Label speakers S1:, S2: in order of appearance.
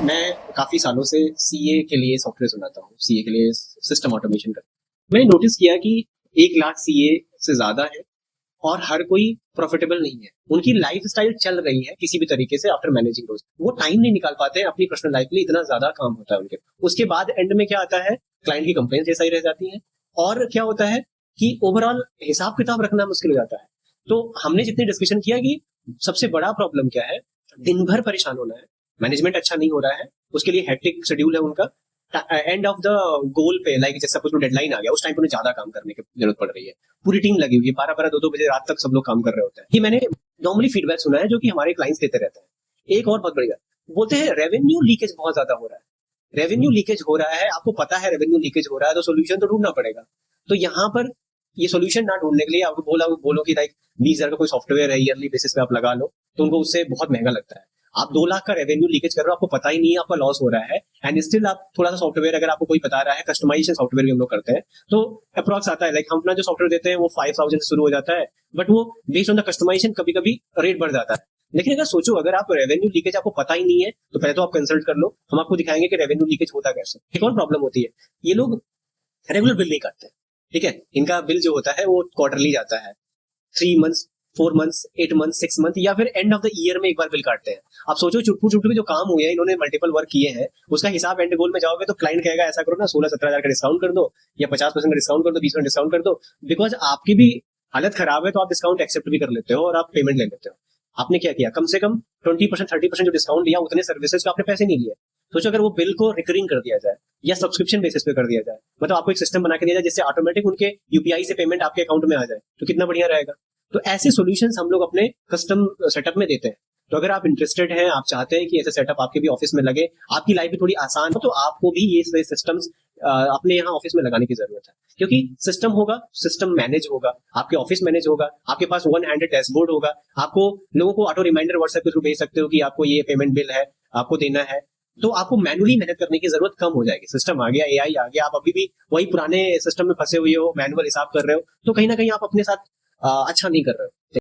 S1: मैं काफी सालों से सीए के लिए सॉफ्टवेयर सुनाता हूँ, सीए के लिए सिस्टम ऑटोमेशन का। मैंने नोटिस किया कि 1 लाख सीए से ज्यादा है और हर कोई प्रॉफिटेबल नहीं है। उनकी लाइफ स्टाइल चल रही है किसी भी तरीके से आफ्टर मैनेजिंग रोज, वो टाइम नहीं निकाल पाते हैं अपनी पर्सनल लाइफ के लिए, इतना ज्यादा काम होता है उनके। उसके बाद एंड में क्या आता है, क्लाइंट की कंप्लेंट जैसा ही रह जाती है। और क्या होता है कि ओवरऑल हिसाब किताब रखना मुश्किल हो जाता है। तो हमने जितनी डिस्कशन किया कि सबसे बड़ा प्रॉब्लम क्या है, दिन भर परेशान होना है, मैनेजमेंट अच्छा नहीं हो रहा है, उसके लिए हेक्टिक शेड्यूल है उनका। एंड ऑफ द गोल पे, लाइक जैसे सपोज डेडलाइन आ गया, उस टाइम पे उन्हें ज्यादा काम करने की जरूरत पड़ रही है। पूरी टीम लगी हुई है, 12-12 2-2 बजे रात तक सब लोग काम कर रहे होते हैं। ये मैंने नॉर्मली फीडबैक सुना है जो कि हमारे क्लाइंट्स देते रहते हैं। एक और बहुत बढ़िया बोलते हैं, रेवेन्यू लीकेज बहुत ज्यादा हो रहा है। रेवेन्यू लीकेज हो रहा है, आपको पता है रेवेन्यू लीकेज हो रहा है, तो सोल्यूशन तो ढूंढना पड़ेगा। तो यहाँ पर ये सोल्यूशन ना ढूंढने के लिए आपको बोलो कि लाइक 20,000 का कोई सॉफ्टवेयर है, ईयरली बेसिस पे आप लगा लो, तो उनको उससे बहुत महंगा लगता है। आप 2 लाख का रेवेन्यू लीकेज कर रहे हो, आपको पता ही नहीं है आपका लॉस हो रहा है, एंड स्टिल आप थोड़ा सा सॉफ्टवेयर अगर आपको कोई बता रहा है, कस्टमाइजेशन सॉफ्टवेयर भी हम लोग करते हैं, तो अप्रॉक्स आता है, लाइक हम अपना जो सॉफ्टवेयर देते हैं वो 5,000 से शुरू हो जाता है, बट वो बेस्ड ऑन द कस्टमाइजेशन कभी कभी रेट बढ़ जाता है। लेकिन अगर सोचो, अगर आप रेवेन्यू लीकेज आपको पता ही नहीं है, तो पहले तो आप कंसल्ट कर लो, हम आपको दिखाएंगे कि रेवेन्यू लीकेज होता कैसे। एक और प्रॉब्लम होती है, ये लोग रेगुलर बिल नहीं करते। ठीक है, इनका बिल जो होता है वो क्वार्टरली जाता है, 3 मंथ्स, 4 मंथ्स, 8 मंथ्स, 6 मंथ, या फिर एंड ऑफ द ईयर में एक बार बिल काटते हैं। आप सोचो, चुटपू चुटपू के जो काम हुए हैं, इन्होंने मल्टीपल वर्क किए हैं, उसका हिसाब एंड गोल में जाओगे तो क्लाइंट कहेगा ऐसा करो ना, 16-17 हजार का डिस्काउंट कर दो, या 50% का डिस्काउंट कर दो, 20% डिस्काउंट कर दो। बिकॉज आपकी भी हालत खराब है, तो आप डिस्काउंट एक्सेप्ट भी कर लेते हो और आप पेमेंट ले लेते हो। आपने क्या किया, कम से कम 20%, 30% जो डिस्काउंट लिया, उतने सर्विसेज का आपने पैसे नहीं लिए। सोचो अगर वो बिल को रिकरिंग कर दिया जाए या सब्सक्रिप्शन बेसिस पे कर दिया जाए, मतलब आपको एक सिस्टम बना के दिया जाए जिससे ऑटोमेटिक उनके यूपीआई से पेमेंट आपके अकाउंट में आ जाए, तो कितना बढ़िया रहेगा। तो ऐसे सॉल्यूशंस हम लोग अपने कस्टम सेटअप में देते हैं। तो अगर आप इंटरेस्टेड हैं, आप चाहते हैं कि ऐसे सेटअप आपके भी ऑफिस में लगे, आपकी लाइफ भी थोड़ी आसान हो, तो आपको भी ये सिस्टम्स अपने यहाँ ऑफिस में लगाने की जरूरत है। क्योंकि सिस्टम होगा, सिस्टम मैनेज होगा, आपके ऑफिस मैनेज होगा, आपके पास वन हैंडेड डैशबोर्ड होगा, आपको लोगों को ऑटो रिमाइंडर व्हाट्सएप के थ्रू भेज सकते हो कि आपको ये पेमेंट बिल है, आपको देना है। तो आपको मैनुअली मेहनत करने की जरूरत कम हो जाएगी। सिस्टम आ गया, एआई आ गया, आप अभी भी वही पुराने सिस्टम में फंसे हुए हो, मैनुअल हिसाब कर रहे हो, तो कहीं ना कहीं आप अपने साथ अच्छा नहीं कर रहे हो।